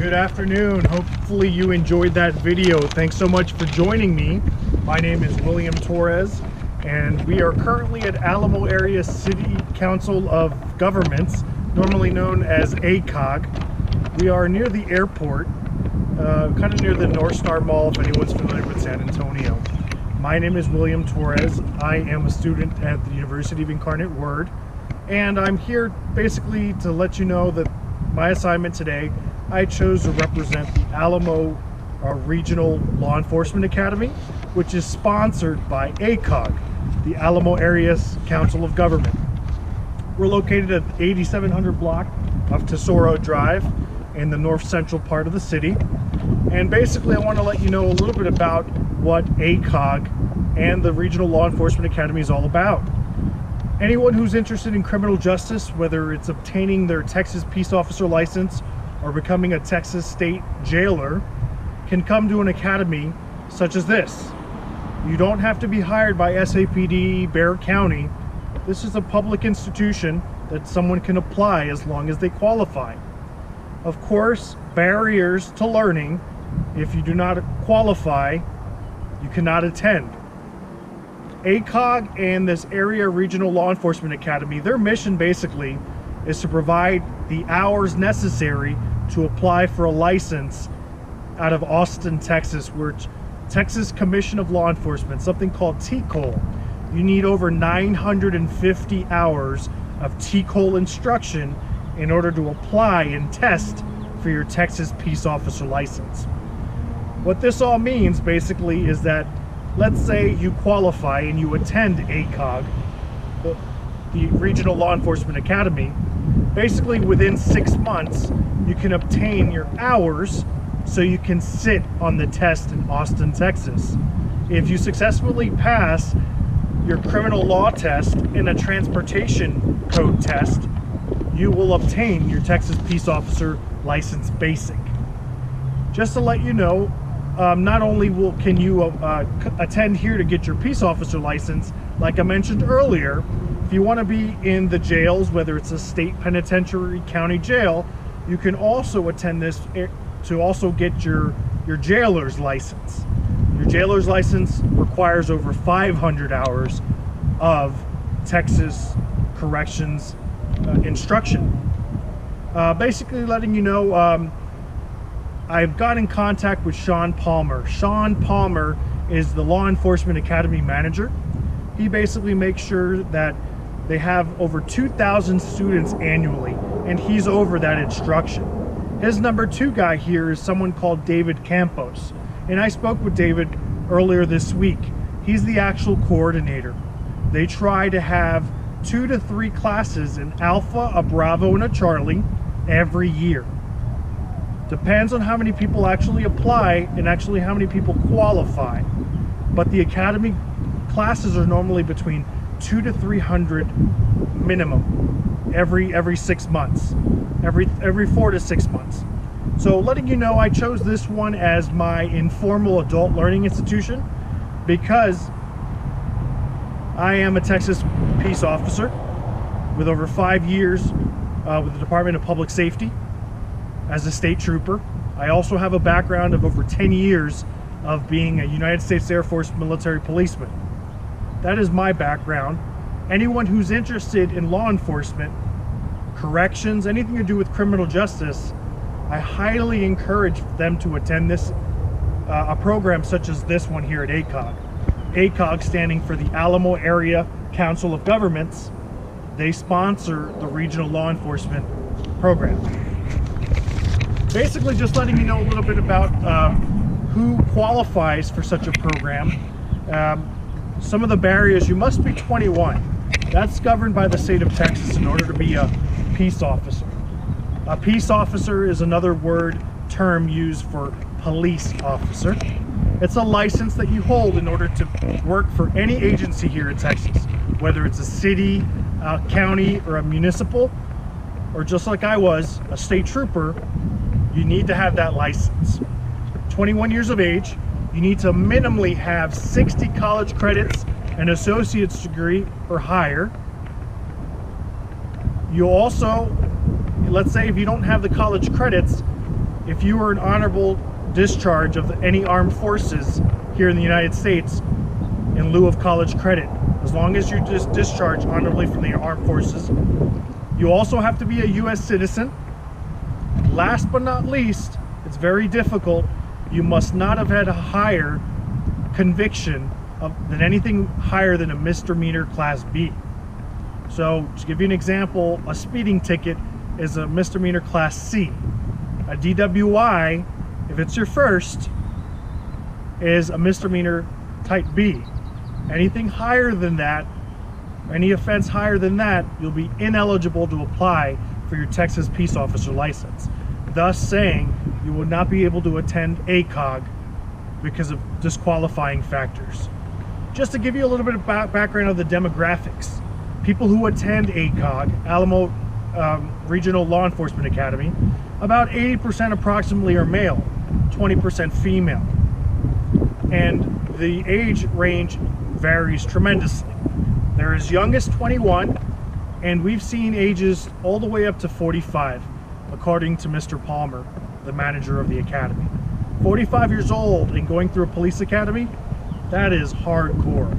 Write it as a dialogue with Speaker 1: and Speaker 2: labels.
Speaker 1: Good afternoon. Hopefully you enjoyed that video. Thanks so much for joining me. My name is William Torres, and we are currently at Alamo Area City Council of Governments, normally known as AACOG. We are near the airport, kind of near the North Star Mall, if anyone's familiar with San Antonio. My name is William Torres. I am a student at the University of Incarnate Word, and I'm here basically to let you know that my assignment today, I chose to represent the Alamo Regional Law Enforcement Academy, which is sponsored by AACOG, the Alamo Area Council of Government. We're located at the 8700 block of Tesoro Drive in the north central part of the city. And basically I want to let you know a little bit about what AACOG and the Regional Law Enforcement Academy is all about. Anyone who's interested in criminal justice, whether it's obtaining their Texas peace officer license or becoming a Texas state jailer, can come to an academy such as this. You don't have to be hired by SAPD, Bexar County. This is a public institution that someone can apply as long as they qualify. Of course, barriers to learning: if you do not qualify, you cannot attend. AACOG and this Area Regional Law Enforcement Academy, their mission basically is to provide the hours necessary to apply for a license out of Austin, Texas, where Texas Commission of Law Enforcement, something called TCOL. You need over 950 hours of TCOL instruction in order to apply and test for your Texas peace officer license. What this all means basically is that, let's say you qualify and you attend AACOG, the Regional Law Enforcement Academy. Basically within 6 months you can obtain your hours so you can sit on the test in Austin, Texas. If you successfully pass your criminal law test and a transportation code test, you will obtain your Texas Peace Officer License Basic. Just to let you know, not only can you attend here to get your peace officer license, like I mentioned earlier, if you want to be in the jails, whether it's a state penitentiary, county jail, you can also attend this to also get your jailer's license. Your jailer's license requires over 500 hours of Texas corrections instruction. Basically letting you know, I've got in contact with Sean Palmer. Sean Palmer is the Law Enforcement Academy manager. He basically makes sure that they have over 2,000 students annually, and he's over that instruction. His number 2 guy here is someone called David Campos, and I spoke with David earlier this week. He's the actual coordinator. They try to have 2 to 3 classes, an Alpha, a Bravo, and a Charlie every year. Depends on how many people actually apply and actually how many people qualify. But the academy classes are normally between 200 to 300 minimum every 6 months, every 4 to 6 months. So letting you know, I chose this one as my informal adult learning institution because I am a Texas peace officer with over 5 years with the Department of Public Safety as a state trooper. I also have a background of over 10 years of being a United States Air Force military policeman. That is my background. Anyone who's interested in law enforcement, corrections, anything to do with criminal justice, I highly encourage them to attend this a program such as this one here at AACOG. AACOG standing for the Alamo Area Council of Governments. They sponsor the Regional Law Enforcement Program. Basically just letting you know a little bit about who qualifies for such a program. Some of the barriers: you must be 21. That's governed by the state of Texas in order to be a peace officer. A peace officer is another term used for police officer. It's a license that you hold in order to work for any agency here in Texas, whether it's a city, a county, or a municipal, or just like I was, a state trooper. You need to have that license. 21 years of age, you need to minimally have 60 college credits, an associate's degree or higher. You also, let's say if you don't have the college credits, if you were an honorable discharge of any armed forces here in the United States in lieu of college credit, as long as you just discharge honorably from the armed forces. You also have to be a U.S. citizen. Last but not least, it's very difficult, you must not have had a higher conviction than anything higher than a misdemeanor class B. So to give you an example, a speeding ticket is a misdemeanor class C. A DWI, if it's your first, is a misdemeanor type B. Anything higher than that, any offense higher than that, you'll be ineligible to apply for your Texas peace officer license. Thus saying you will not be able to attend AACOG because of disqualifying factors. Just to give you a little bit of background of the demographics, people who attend AACOG, Alamo Regional Law Enforcement Academy, about 80% approximately are male, 20% female. And the age range varies tremendously. They're as young as 21, and we've seen ages all the way up to 45, according to Mr. Palmer, the manager of the academy. 45 years old and going through a police academy, that is hardcore.